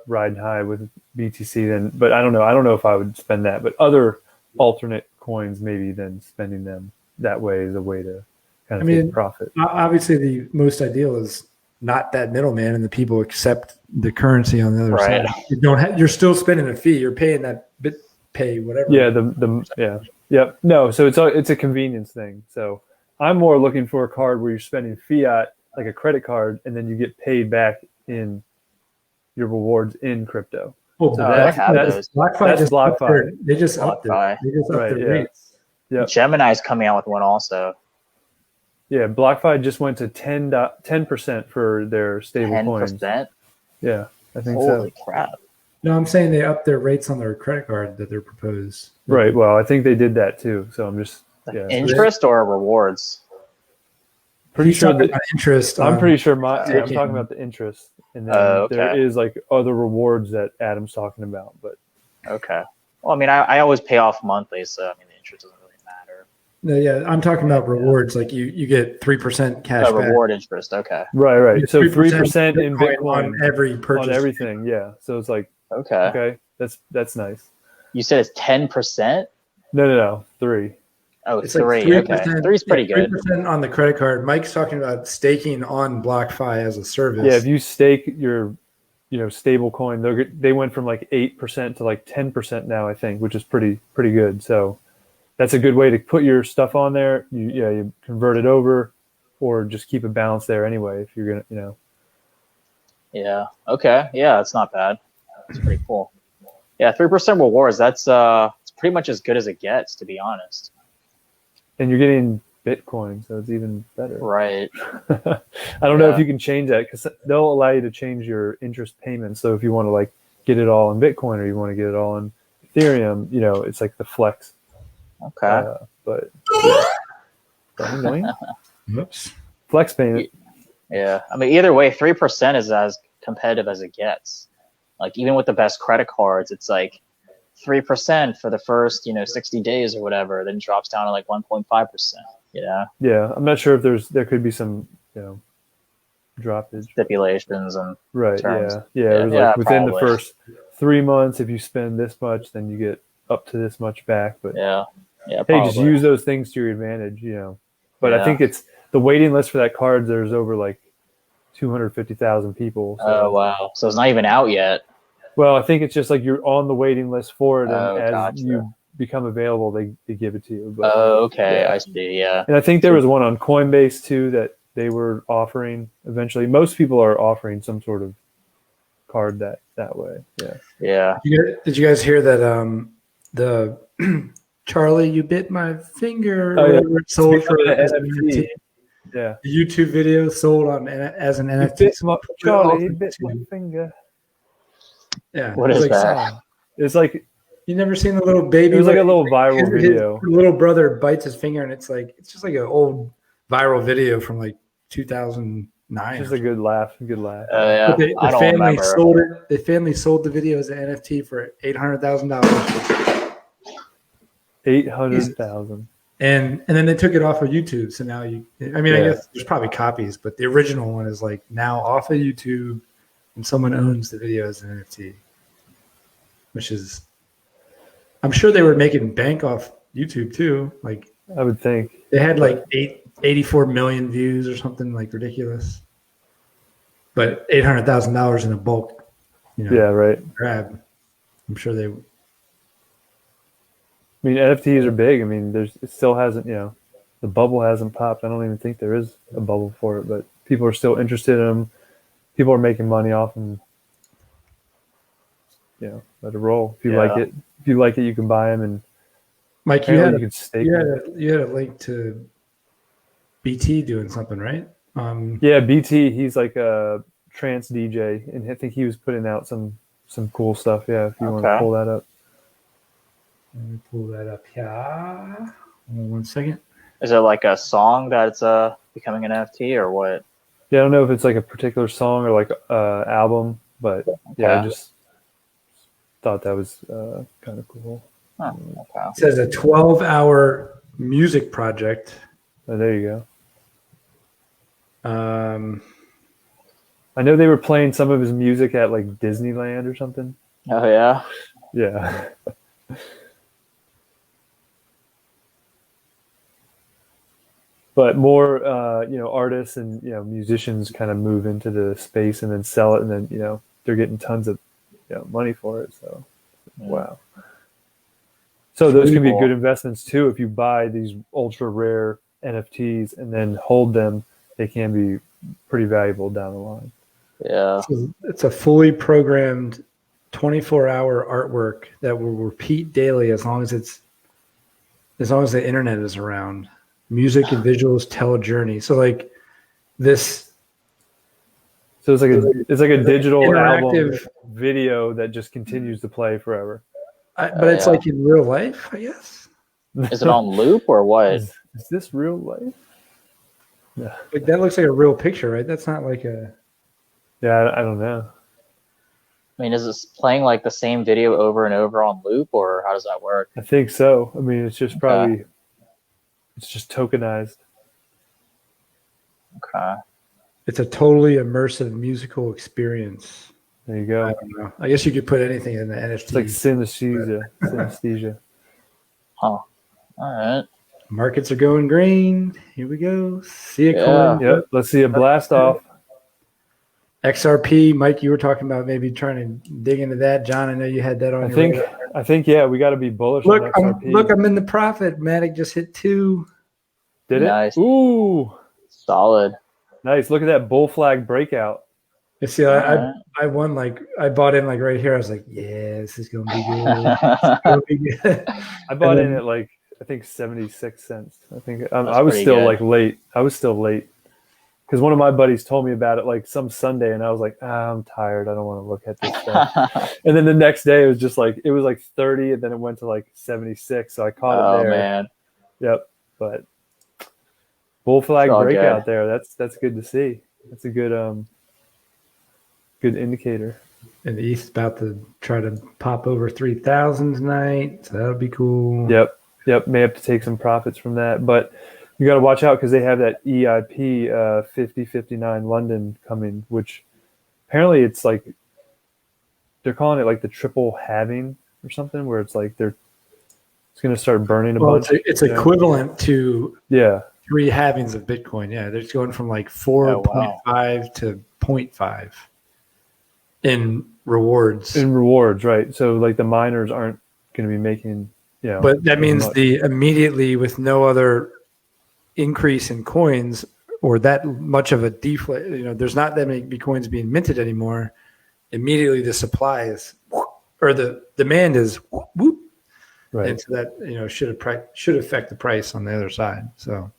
riding high with BTC, then, but I don't know if I would spend that, but other alternate coins, maybe then spending them that way is a way to kind of take profit. Obviously the most ideal is not that middleman and the people accept the currency on the other side. You're still spending a fee. You're paying that BitPay, whatever. Yeah. Yep. No, so it's a convenience thing. So I'm more looking for a card where you're spending fiat, like a credit card, and then you get paid back in your rewards in crypto. Oh, so that's BlockFi. They just upped it. They just upped their rates. Yep. Gemini's coming out with one also. Yeah, BlockFi just went to 10% for their stable coins. 10%? Yeah, I think so. Holy crap. No, I'm saying they upped their rates on their credit card that they're proposed. Right. Well, I think they did that too. So I'm just interest or rewards. Pretty sure that interest. I'm pretty sure I'm talking about the interest, and then there is like other rewards that Adam's talking about. But okay. Well, I mean, I always pay off monthly, so I mean, the interest doesn't really matter. No, yeah, I'm talking about rewards. Like you get 3% cash back. Reward interest. Okay. Right. So 3% in Bitcoin on every purchase. On everything. Yeah. So it's like okay. That's nice. You said it's 10%? No. 3. Oh, it's 3. Okay. 3's pretty good. 3% on the credit card. Mike's talking about staking on BlockFi as a service. Yeah, if you stake your, stable coin, they went from like 8% to like 10% now, I think, which is pretty good. So that's a good way to put your stuff on there. You convert it over, or just keep it balanced there anyway. If you're gonna, Yeah. Okay. Yeah, that's not bad. That's pretty cool. Yeah, 3% rewards. That's it's pretty much as good as it gets, to be honest. And you're getting Bitcoin, so it's even better. Right. I don't know if you can change that because they'll allow you to change your interest payments. So if you want to like get it all in Bitcoin or you want to get it all in Ethereum, it's like the flex. Okay. But yeah. Annoying. Whoops. Flex payment. Yeah. I mean, either way, 3% is as competitive as it gets. Like even with the best credit cards, it's like 3% for the first, 60 days or whatever, then drops down to like 1.5%. Yeah, I'm not sure if there could be some, droppage. Stipulations and Right. terms. Yeah. It was like within probably. the first 3 months, if you spend this much, then you get up to this much back. But Yeah. hey, Probably. just use those things to your advantage, But I think it's the waiting list for that card. There's over like 250,000 people. So. Oh wow! So it's not even out yet. Well, I think it's just like you're on the waiting list for it, and as gotcha. you become available, they give it to you. But, okay, I see. Yeah, and I think there was one on Coinbase too that they were offering. Eventually, most people are offering some sort of card that way. Yeah. Did you guys hear that? The Charlie, you bit my finger. Oh, yeah. It sold for Speaking of as an NFT. NFT. Yeah. The YouTube video sold as an NFT. Charlie, he bit my finger. Yeah. What is that? It's like you never seen the little baby. It was like a little viral video. His little brother bites his finger, and it's just like an old viral video from like 2009. Just a good laugh. Yeah. But the I don't family remember. sold it. The family sold the video as an NFT for $800,000. 800,000. And then they took it off of YouTube. So now I guess there's probably copies, but the original one is like now off of YouTube, and someone owns the video as an NFT, which is, I'm sure they were making bank off YouTube too. Like I would think they had like 84 million views or something like ridiculous, but $800,000 in a bulk, grab. I'm sure they. I mean, NFTs are big. I mean, it still hasn't, the bubble hasn't popped. I don't even think there is a bubble for it, but people are still interested in them. People are making money off them. Let it roll. If you like it, you can buy them. And Mike, you can stake them. You had a link to BT doing something, right? Yeah, BT. He's like a trance DJ, and I think he was putting out some cool stuff. Yeah, if you want to pull that up. Let me pull that up here. Hold on 1 second. Is it like a song that's becoming an NFT or what? Yeah, I don't know if it's like a particular song or like album, but I just thought that was kind of cool. Oh, okay. It says a 12-hour music project. Oh, there you go. I know they were playing some of his music at like Disneyland or something. Oh yeah. Yeah. But more, artists and musicians kind of move into the space and then sell it, and then they're getting tons of money for it. So, wow. So those can be good investments too. If you buy these ultra rare NFTs and then hold them, they can be pretty valuable down the line. Yeah, it's a fully programmed 24-hour artwork that will repeat daily as long as the internet is around. Music and visuals tell a journey. So like this. So it's like a digital album video that just continues to play forever. But it's like in real life, I guess. Is it on loop or what? Is this real life? Yeah. Like that looks like a real picture, right? That's not like a. Yeah, I don't know. I mean, is this playing like the same video over and over on loop, or how does that work? I think so. I mean, it's just probably. It's just tokenized. Okay. It's a totally immersive musical experience. There you go. I don't know. I guess you could put anything in the NFT. It's like synesthesia. Huh. All right. Markets are going green. Here we go. See a coin. Yep. Let's see a blast off. XRP, Mike, you were talking about maybe trying to dig into that. John, I know you had that on your radar. I think we got to be bullish on XRP. I'm in the profit. Matic just hit 2. Did it? Nice. Ooh. Solid. Nice. Look at that bull flag breakout. You see, I won I bought in right here. I was like, yeah, this is going to be good. I bought in at I think 76 cents. I think That's I was pretty still good. like late. I was still late because one of my buddies told me about it like some Sunday, and I was like, I'm tired. I don't want to look at this stuff. And then the next day it was just like 30, and then it went to like 76. So I caught it Oh there. man, Yep. But bull flag It's all breakout good. there. That's good to see. That's a good indicator. And the East's about to try to pop over 3,000 tonight, so that'll be cool. Yep. May have to take some profits from that, but you got to watch out because they have that EIP 5059 London coming, which apparently it's like they're calling it like the triple halving or something, where it's like it's going to start burning a bunch. It's equivalent to Yeah. 3 halvings of Bitcoin. Yeah, they're going from like 4.5 to 0.5 in rewards. In rewards, right? So like the miners aren't going to be making, but that means immediately with no other increase in coins or that much of a deflate, there's not that many Bitcoins being minted anymore. Immediately the supply is, or the demand is whoop. Right. And so that, should affect the price on the other side. So,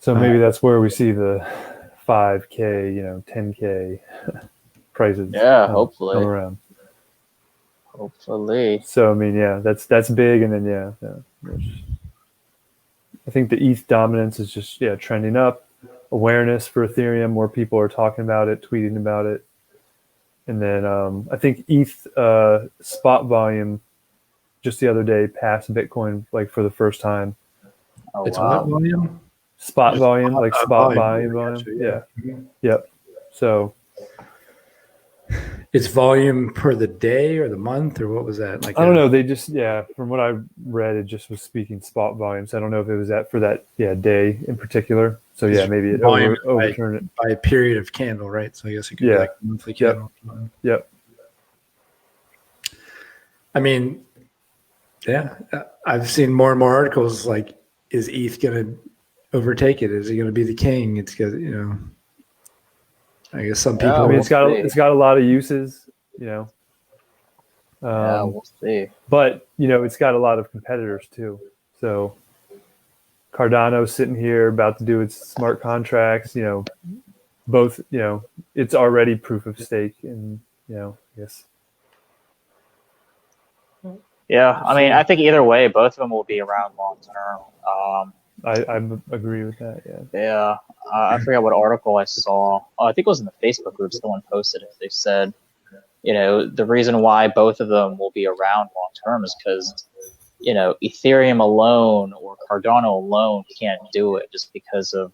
maybe that's where we see the 5K, 10K prices. Yeah, hopefully. Come around. Hopefully. So, I mean, yeah, that's big. And then, I think the ETH dominance is just, trending up. Awareness for Ethereum, more people are talking about it, tweeting about it. And then I think ETH spot volume just the other day passed Bitcoin like for the first time. Oh, it's wow. what volume? Spot Just volume, like spot volume. volume. Yeah. Yep. So it's volume per the day or the month or what was that? Like I don't know. They just from what I read, it just was speaking spot volumes. I don't know if it was for that day in particular. So maybe it overturned it by a period of candle, right? So I guess it could be like a monthly candle. Yep. I mean, I've seen more and more articles like, is ETH going to overtake it? Is he going to be the king? It's because I guess some people. I mean, it's got a lot of uses, yeah, we'll see. But it's got a lot of competitors too. So Cardano's sitting here about to do its smart contracts. Both. It's already proof of stake, and I guess. Yeah, I mean, I think either way, both of them will be around long term. I agree with that. Yeah. I forgot what article I saw. I think it was in the Facebook group. Someone posted it. They said, the reason why both of them will be around long term is because, Ethereum alone or Cardano alone can't do it just because of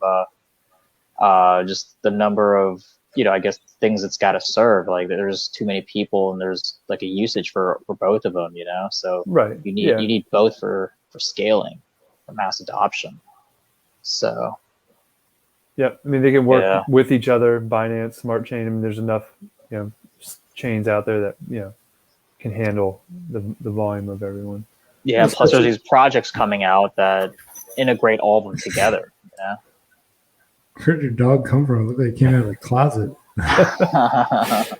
just the number of, I guess things it's got to serve. Like there's too many people and there's like a usage for both of them, So right. you need both for scaling, for mass adoption. So. Yeah, I mean they can work with each other. Binance, Smart Chain. I mean, there's enough chains out there that can handle the volume of everyone. Yeah, plus there's these projects coming out that integrate all of them together. Where'd your dog come from? It looked like it came out of the closet. That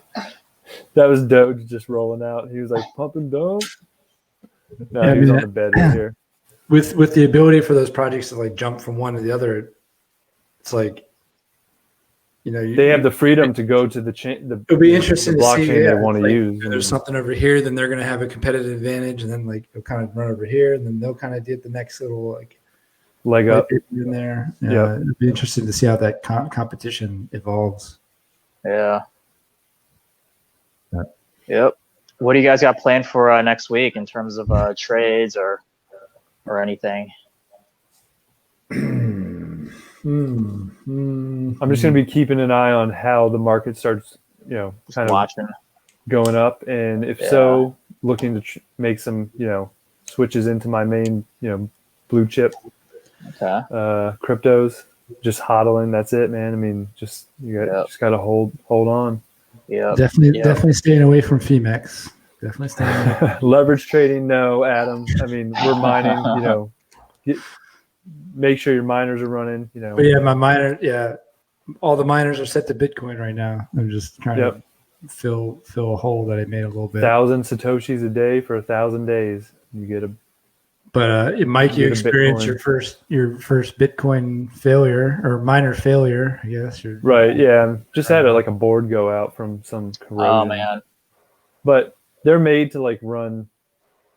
was Doge just rolling out. He was like pumping dope. No, he was on the bed right here. With the ability for those projects to like jump from one to the other, it's like, they have the freedom to go to the chain. It'll be interesting to see. They want to use. There's something over here, then they're going to have a competitive advantage, and then like they'll kind of run over here, and then they'll kind of get the next little like leg up in there. Yeah, it'd be interesting to see how that competition evolves. Yeah. Yep. What do you guys got planned for next week in terms of trades or anything? I'm just going to be keeping an eye on how the market starts, kind of watching, going up, and if so, looking to make some, switches into my main, blue chip, cryptos. Just hodling. That's it, man. I mean, just just got to hold on. Yeah, definitely staying away from Femex. Definitely staying away. Leverage trading, no, Adam. I mean, we're mining. Make sure your miners are running. But yeah, my miner. All the miners are set to Bitcoin right now. I'm just trying to fill a hole that I made a little bit. 1,000 satoshis a day for 1,000 days. You get a But Mike, you Get a experienced Bitcoin. your first Bitcoin failure or minor failure, I guess. Right. Yeah. Just had like a board go out from some Oh corrosion, man. but they're made to like run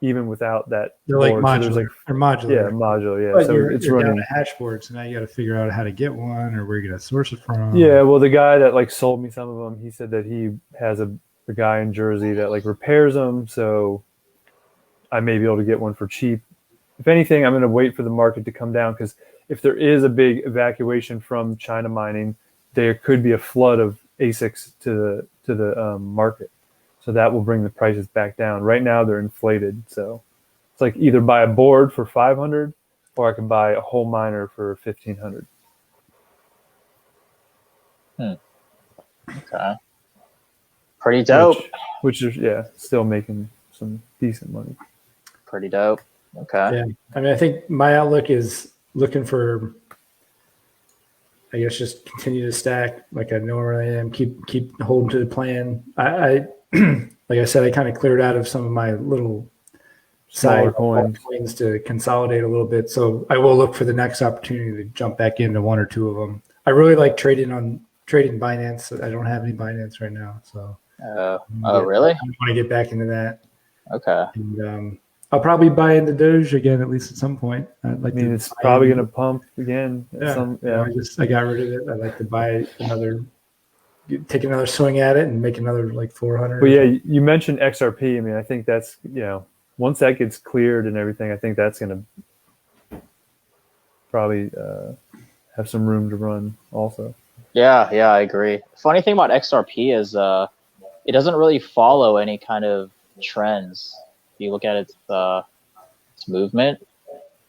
even without that They're like board. So there's modular like or modular. modular. Yeah. But So it's you're down running. a hash board, so now you got to figure out how to get one or where you're going to source it from. Yeah. Well, the guy that like sold me some of them, he said that he has a guy in Jersey that like repairs them. So I may be able to get one for cheap. If anything, I'm going to wait for the market to come down because if there is a big evacuation from China mining, there could be a flood of ASICs to the market. So that will bring the prices back down. Right now they're inflated, so it's like either buy a board for 500 or I can buy a whole miner for 1,500. Okay. Pretty dope. Which is still making some decent money. Pretty dope. Okay. Yeah. I mean, I think my outlook is looking for, I guess, just continue to stack like I normally am. Keep holding to the plan. I like I said, I kind of cleared out of some of my little Smaller side coins. to consolidate a little bit. So I will look for the next opportunity to jump back into one or two of them. I really like trading Binance. I don't have any Binance right now, so really? I want to get back into that. Okay. And I'll probably buy into Doge again at least at some point. I'd like to it's probably going to pump again. I got rid of it. I'd like to buy take another swing at it and make another like 400. But yeah, you mentioned XRP. I mean, I think that's once that gets cleared and everything, I think that's going to probably have some room to run also. Yeah, I agree. Funny thing about XRP is it doesn't really follow any kind of trends. If you look at its movement,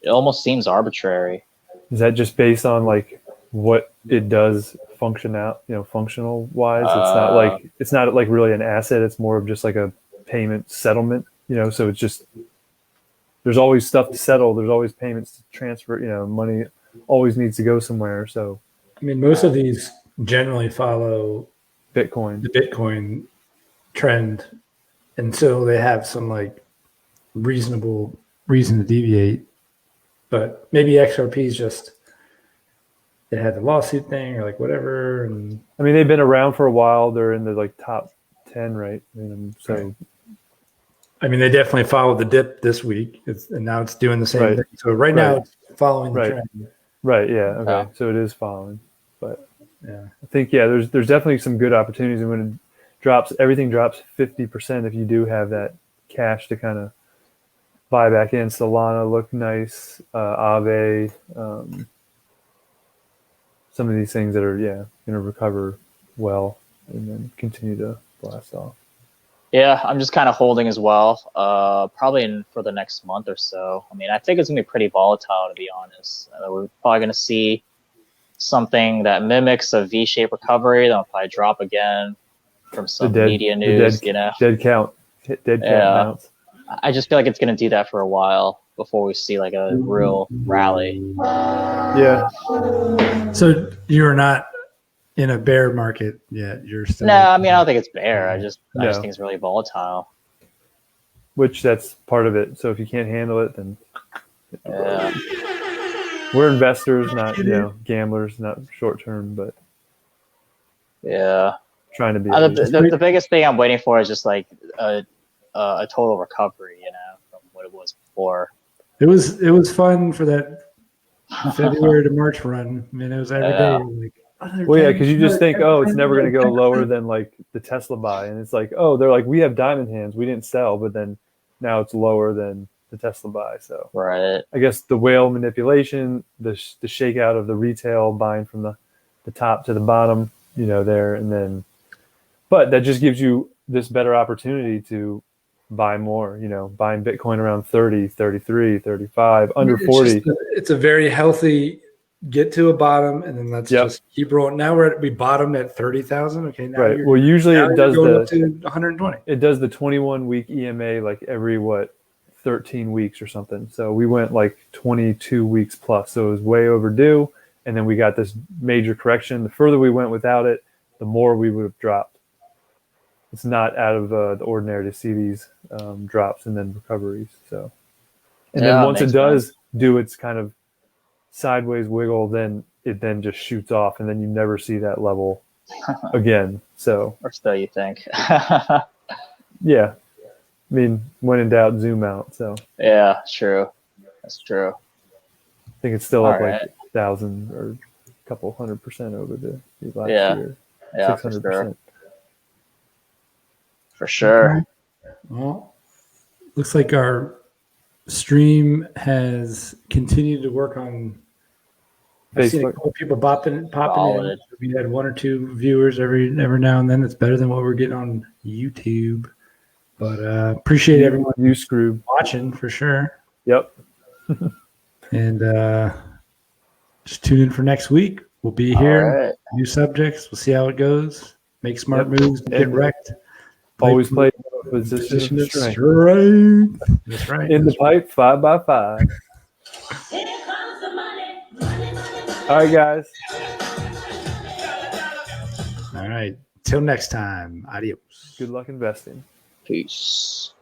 it almost seems arbitrary. Is that just based on like what it does functional wise? It's not like really an asset. It's more of just like a payment settlement. So it's just there's always stuff to settle. There's always payments to transfer. Money always needs to go somewhere. So I mean, most of these generally follow the Bitcoin trend until they have some like reasonable reason to deviate. But maybe XRP is just they had the lawsuit thing or like whatever. And I mean, they've been around for a while. They're in the like top 10, right? I mean, they definitely followed the dip this week, and now it's doing the same thing. So now it's following the trend. Right. Yeah. Okay. So it is following, but yeah, I think there's definitely some good opportunities, and when it drops, everything drops 50%. If you do have that cash to kind of buy back in, Solana look nice, Aave, some of these things that are going to recover well and then continue to blast off. Yeah, I'm just kind of holding as well. Probably for the next month or so. I mean, I think it's gonna be pretty volatile, to be honest. We're probably gonna see something that mimics a V-shaped recovery. Then it'll probably drop again from some media news. Dead count bounce. I just feel like it's gonna do that for a while before we see like a real rally. Yeah. So you're not in a bear market yet? You're still. No, I mean, I don't think it's bear. I just think it's really volatile. Which that's part of it. So if you can't handle it, then we're investors, not gamblers, not short term, but trying to be. The biggest thing I'm waiting for is just like a total recovery, from what it was before. It was fun for that February to March run. I mean, it was every day. Like, because you just think, it's never going to go lower than like the Tesla buy, and it's like, they're like, we have diamond hands, we didn't sell, but then now it's lower than the Tesla buy. So right, I guess the whale manipulation, the shakeout of the retail buying from the top to the bottom, there, and then, but that just gives you this better opportunity to buy more, buying Bitcoin around 30, 33, 35, under 40. It's a very healthy get to a bottom, and then let's just keep rolling. Now we bottomed at 30,000. Okay, now right. Well, usually it does up to 120. It does the 21-week EMA like every 13 weeks or something. So we went like 22 weeks plus. So it was way overdue, and then we got this major correction. The further we went without it, the more we would have dropped. It's not out of the ordinary to see these drops and then recoveries. So And then once it does do its kind of sideways wiggle, then it then just shoots off, and then you never see that level again. So, or so you think. Yeah. I mean, when in doubt, zoom out. So yeah, true. That's true. I think it's still up like 1,000 or a couple 100% over the last year. Yeah, 600%. For sure. Okay. Well, looks like our stream has continued to work on. I've seen a couple people popping in. We had 1 or 2 viewers every now and then. It's better than what we're getting on YouTube. But appreciate everyone watching for sure. Yep. And just tune in for next week. We'll be here. Right. New subjects. We'll see how it goes. Make smart moves. Get wrecked. Always play position of strength. That's right. In the pipe, 5x5. Here comes the money, money, money, money. All right, guys. All right. Till next time. Adios. Good luck investing. Peace.